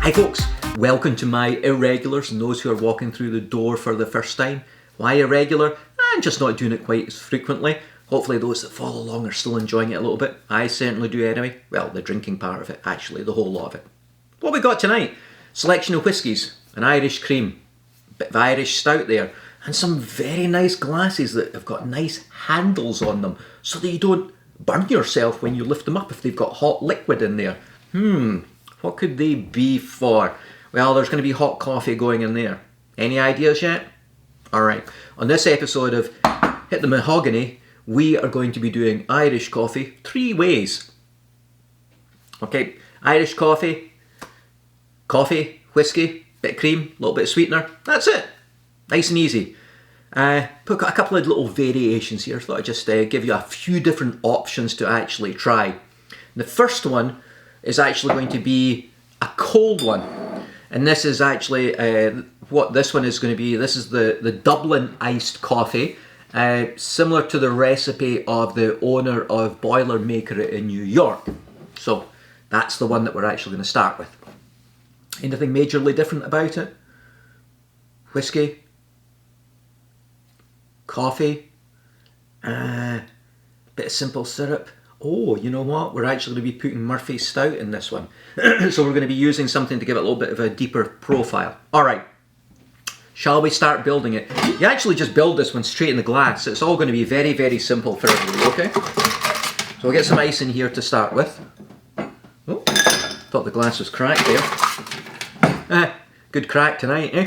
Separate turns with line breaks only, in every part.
Hi folks, welcome to my irregulars and those who are walking through the door for the first time. Why irregular? I'm just not doing it quite as frequently. Hopefully those that follow along are still enjoying it a little bit. I certainly do anyway. Well, the drinking part of it, actually, the whole lot of it. What we got tonight? Selection of whiskies, an Irish cream, a bit of Irish stout there, and some very nice glasses that have got nice handles on them so that you don't burn yourself when you lift them up if they've got hot liquid in there. What could they be for? Well, there's going to be hot coffee going in there. Any ideas yet? Alright, on this episode of Hit the Mahogany, we are going to be doing Irish coffee 3 ways. Okay, Irish coffee, whiskey, bit of cream, a little bit of sweetener. That's it. Nice and easy. Put a couple of little variations here. Thought I'd just give you a few different options to actually try. The first one is actually going to be a cold one. And this is actually what this one is going to be. This is the Dublin Iced Coffee. Similar to the recipe of the owner of Boilermaker in New York. So that's the one that we're actually going to start with. Anything majorly different about it? Whiskey? Coffee? Bit of simple syrup. Oh, you know what? We're actually going to be putting Murphy's Stout in this one. So we're going to be using something to give it a little bit of a deeper profile. Alright, shall we start building it? You actually just build this one straight in the glass. It's all going to be very, very simple for everybody, okay? So we'll get some ice in here to start with. Oh, thought the glass was cracked there. Good crack tonight, eh?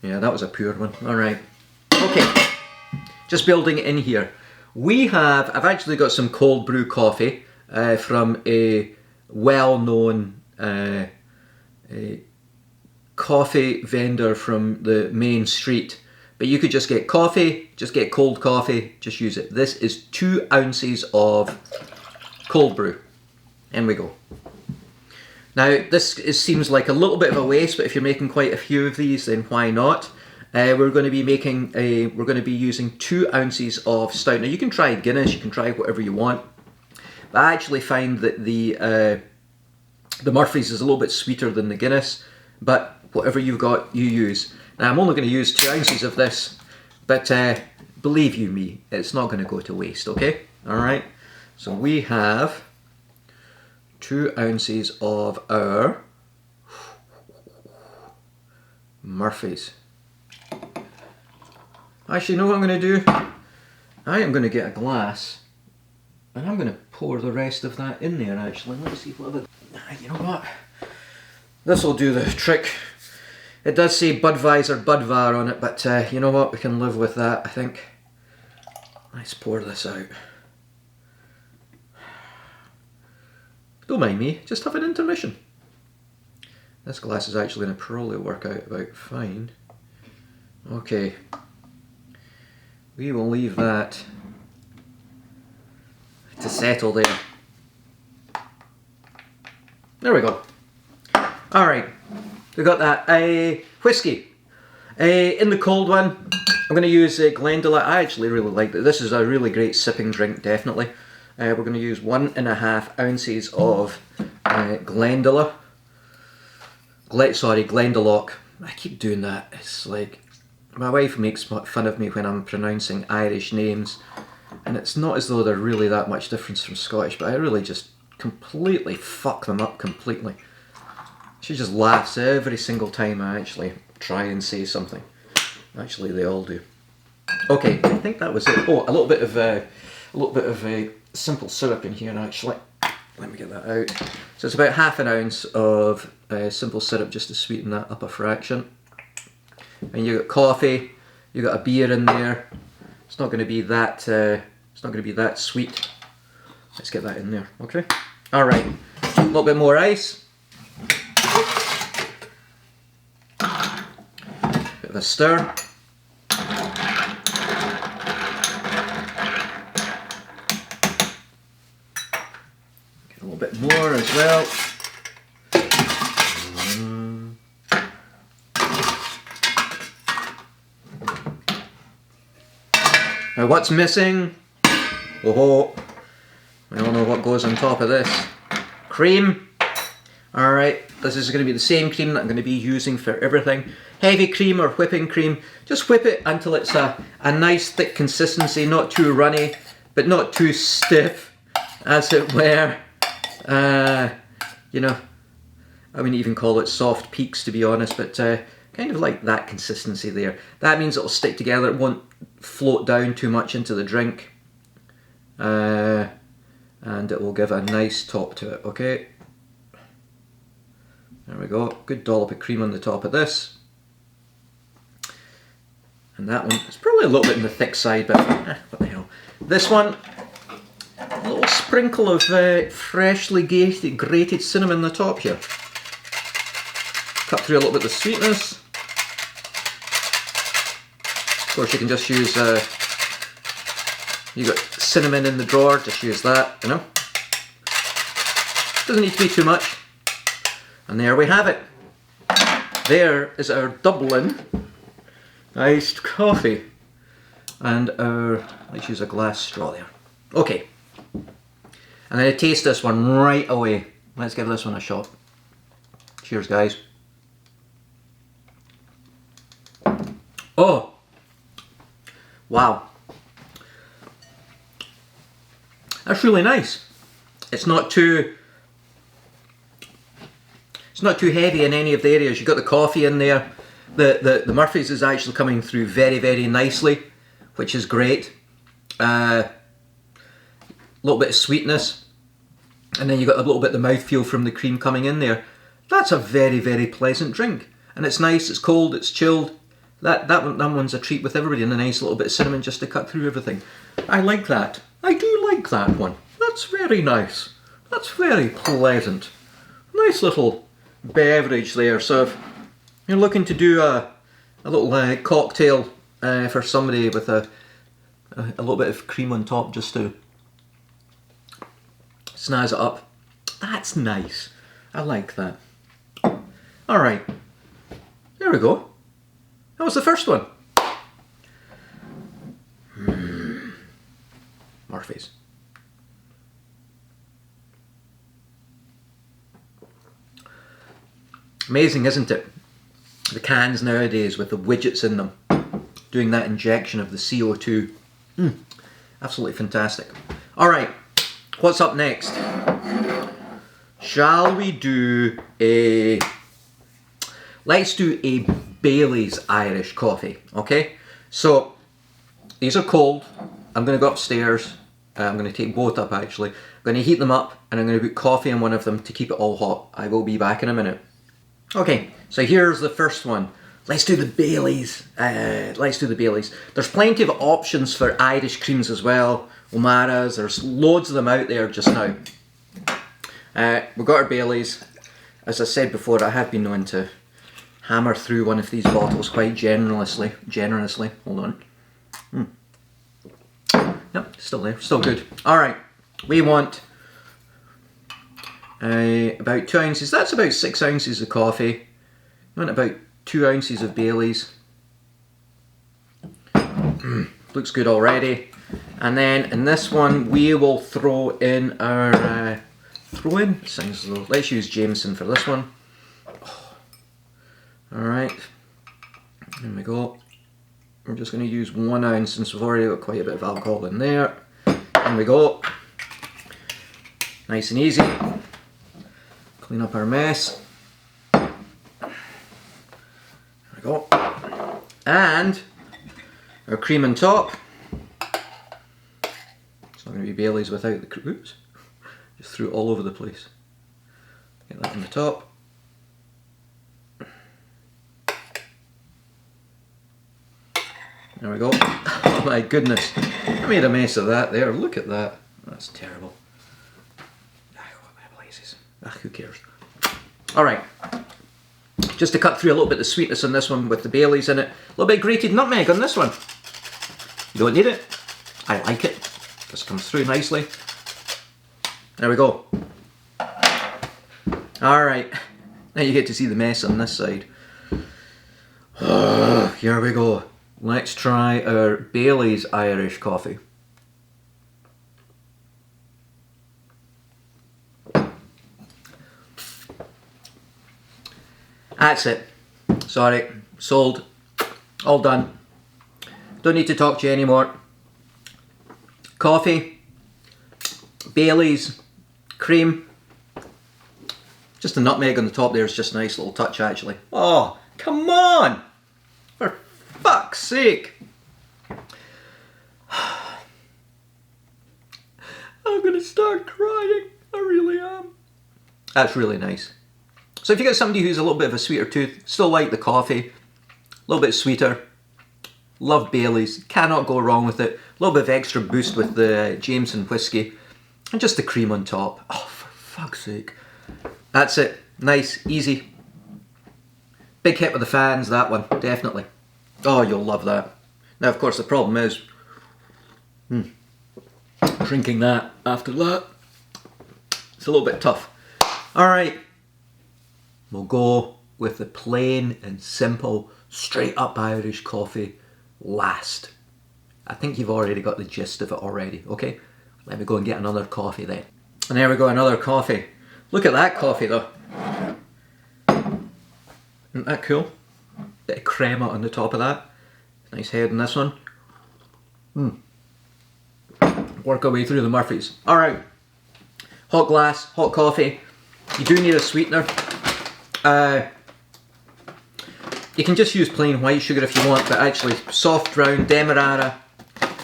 Yeah, that was a poor one. Alright. Okay, just building it in here. I've actually got some cold brew coffee from a well-known coffee vendor from the main street. But you could just get coffee, just get cold coffee, just use it. This is 2 ounces of cold brew. In we go. Now seems like a little bit of a waste, but if you're making quite a few of these, then why not? We're going to be using 2 ounces of stout. Now you can try Guinness, you can try whatever you want. But I actually find that the Murphy's is a little bit sweeter than the Guinness. But whatever you've got, you use. Now I'm only going to use 2 ounces of this, but believe you me, it's not going to go to waste. Okay, all right. So we have 2 ounces of our Murphy's. Actually, you know what I'm going to do? I am going to get a glass and I'm going to pour the rest of that in there actually. Let's see what you know what? This will do the trick. It does say Budweiser Budvar on it, but you know what? We can live with that, I think. Let's pour this out. Don't mind me, just have an intermission. This glass is actually going to probably work out about fine. Okay. We will leave that to settle there. There we go. Alright, we got that. Whiskey. In the cold one, I'm going to use Glendale. I actually really like that. This is a really great sipping drink, definitely. We're going to use 1.5 ounces of Glendale. Glendalough. I keep doing that. It's like, my wife makes fun of me when I'm pronouncing Irish names, and it's not as though they're really that much difference from Scottish, but I really just completely fuck them up completely. She just laughs every single time I actually try and say something. Actually, they all do. Okay, I think that was it. Oh, a little bit of simple syrup in here actually. Let me get that out. So it's about 1/2 ounce of simple syrup just to sweeten that up a fraction. And you got coffee, you got a beer in there. It's not going to be that. It's not going to be that sweet. Let's get that in there. Okay. All right. A little bit more ice. Bit of a stir. Get a little bit more as well. Now what's missing? Oh, I don't know what goes on top of this. Cream. Alright, this is going to be the same cream that I'm going to be using for everything. Heavy cream or whipping cream, just whip it until it's a nice thick consistency, not too runny, but not too stiff, as it were. You know, I wouldn't even call it soft peaks, to be honest, but kind of like that consistency there. That means it'll stick together, it won't float down too much into the drink. And it will give a nice top to it, okay? There we go, good dollop of cream on the top of this. And that one, it's probably a little bit on the thick side, but what the hell. This one, a little sprinkle of freshly grated cinnamon on the top here. Cut through a little bit of the sweetness. Of course you can just use, you got cinnamon in the drawer, just use that, you know. Doesn't need to be too much. And there we have it. There is our Dublin Iced Coffee. And our, let's use a glass straw there. Okay. I'm going to taste this one right away. Let's give this one a shot. Cheers, guys. Oh! Wow. That's really nice. It's not too heavy in any of the areas. You've got the coffee in there. The Murphy's is actually coming through very, very nicely, which is great. A little bit of sweetness, and then you've got a little bit of the mouthfeel from the cream coming in there. That's a very, very pleasant drink. And it's nice, it's cold, it's chilled. That one's a treat with everybody, and a nice little bit of cinnamon just to cut through everything. I like that. I do like that one. That's very nice. That's very pleasant. Nice little beverage there. So if you're looking to do a little cocktail for somebody with a little bit of cream on top just to snazz it up, that's nice. I like that. Alright, there we go. That was the first one. Murphy's. Amazing, isn't it? The cans nowadays with the widgets in them, doing that injection of the CO2. Absolutely fantastic. Alright, what's up next? Shall we do a... Let's do a Bailey's Irish coffee, okay? So, these are cold. I'm going to go upstairs. I'm going to take both up actually. I'm going to heat them up and I'm going to put coffee in one of them to keep it all hot. I will be back in a minute. Okay, so here's the first one. Let's do the Baileys. Let's do the Baileys. There's plenty of options for Irish creams as well. O'Mara's, there's loads of them out there just now. We've got our Baileys. As I said before, I have been known to hammer through one of these bottles quite generously. Hold on. Yep, still there, still good. Alright, we want about 2 ounces. That's about 6 ounces of coffee. You want about 2 ounces of Baileys. Looks good already. And then in this one we will throw in our sounds low. Let's use Jameson for this one. Alright, there we go. We're just going to use 1 ounce since we've already got quite a bit of alcohol in there. In we go. Nice and easy. Clean up our mess. There we go. And our cream on top. It's not going to be Bailey's without the cream. Oops. Just threw it all over the place. Get that on the top. There we go. Oh my goodness. I made a mess of that there. Look at that. That's terrible. Who cares? Alright. Just to cut through a little bit of sweetness on this one with the Baileys in it. A little bit of grated nutmeg on this one. You don't need it. I like it. Just comes through nicely. There we go. Alright. Now you get to see the mess on this side. Here we go. Let's try our Bailey's Irish coffee. That's it. Sorry, sold. All done. Don't need to talk to you anymore. Coffee, Baileys, cream. Just a nutmeg on the top there is just a nice little touch actually. Oh, come on! For fuck's sake! I'm gonna start crying. I really am. That's really nice. So if you get somebody who's a little bit of a sweeter tooth, still like the coffee, a little bit sweeter, love Baileys, cannot go wrong with it. A little bit of extra boost with the Jameson whiskey, and just the cream on top. Oh, for fuck's sake. That's it. Nice, easy. Big hit with the fans, that one, definitely. Oh, you'll love that. Now, of course, the problem is drinking that after that. It's a little bit tough. Alright, we'll go with the plain and simple, straight up Irish coffee last. I think you've already got the gist of it already, okay? Let me go and get another coffee then. And there we go, another coffee. Look at that coffee though. Isn't that cool? Bit of crema on the top of that. Nice head in this one. Work our way through the Murphys. Alright. Hot glass, hot coffee. You do need a sweetener. You can just use plain white sugar if you want, but actually soft brown, demerara,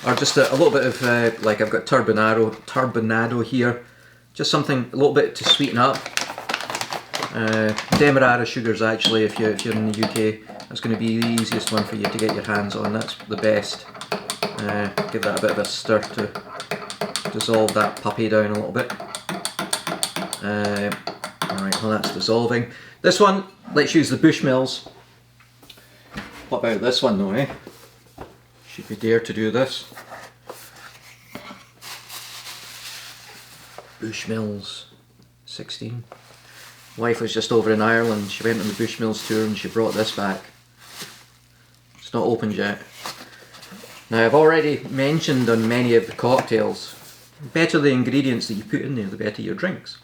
or just a little bit of, like I've got turbinado here. Just something, a little bit to sweeten up. Demerara sugars actually, if you're in the UK, that's going to be the easiest one for you to get your hands on. That's the best. Give that a bit of a stir to dissolve that puppy down a little bit. Alright, well that's dissolving. This one, let's use the Bushmills. What about this one though, eh? Should we dare to do this? Bushmills 16. Wife was just over in Ireland, she went on the Bushmills tour and she brought this back. It's not opened yet. Now I've already mentioned on many of the cocktails, the better the ingredients that you put in there, the better your drinks.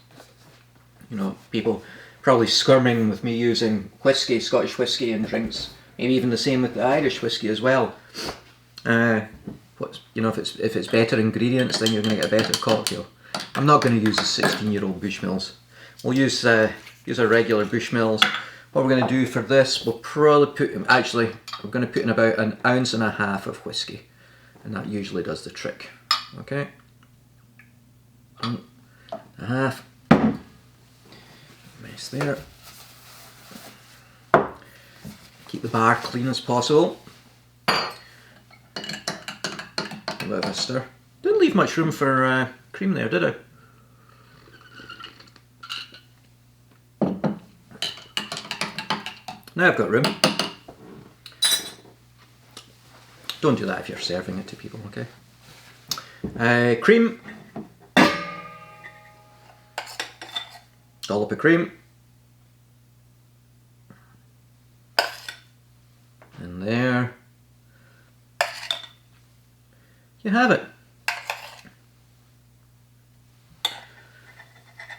You know, people probably skirming with me using whiskey, Scottish whiskey in drinks. Maybe even the same with the Irish whiskey as well. You know, if it's better ingredients, then you're going to get a better cocktail. I'm not going to use the 16-year-old Bushmills. We'll use our regular Bushmills. What we're going to do for this, we'll probably put in, actually, we're going to put in about 1.5 ounces of whiskey. And that usually does the trick. Okay? 1.5. Mess there. Keep the bar clean as possible. A bit of a stir. Didn't leave much room for cream there, did I? Now I've got room. Don't do that if you're serving it to people, okay? Cream. Dollop of cream. And there. You have it.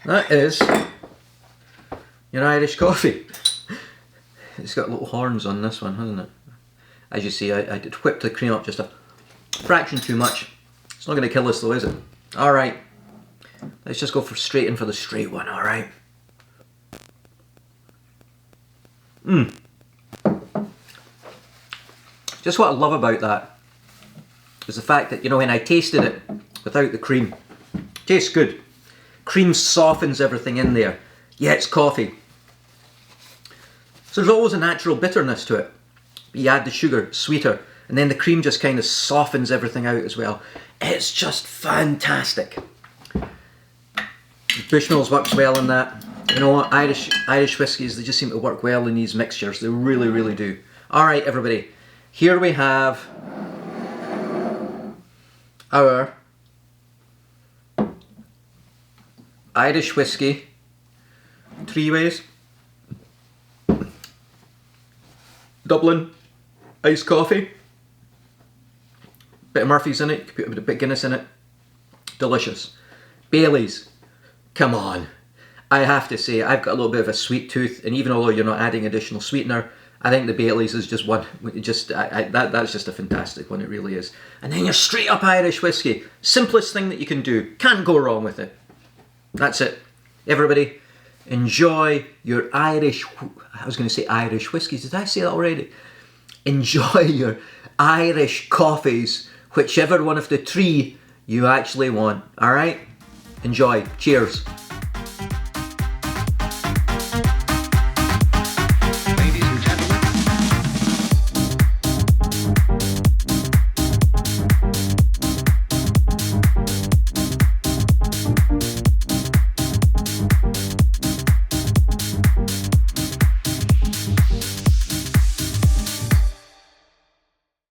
That is your Irish coffee. It's got little horns on this one, hasn't it? As you see, I did whip the cream up just a fraction too much. It's not going to kill us though, is it? Alright. Let's just go straight in for the straight one, alright? Just what I love about that is the fact that, you know, when I tasted it without the cream, it tastes good. Cream softens everything in there. Yeah, it's coffee. So there's always a natural bitterness to it. You add the sugar, sweeter, and then the cream just kind of softens everything out as well. It's just fantastic. Bushmills works well in that. You know what, Irish whiskies, they just seem to work well in these mixtures. They really, really do. Alright everybody, here we have our Irish whiskey, 3 ways. Dublin Iced Coffee. Bit of Murphy's in it, you can put a bit of Guinness in it. Delicious. Baileys. Come on. I have to say, I've got a little bit of a sweet tooth, and even although you're not adding additional sweetener, I think the Bailey's is just one. That's just a fantastic one. It really is. And then your straight up Irish whiskey, simplest thing that you can do. Can't go wrong with it. That's it. Everybody, enjoy your Irish. I was going to say Irish whiskies. Did I say that already? Enjoy your Irish coffees, whichever one of the three you actually want. All right. Enjoy. Cheers.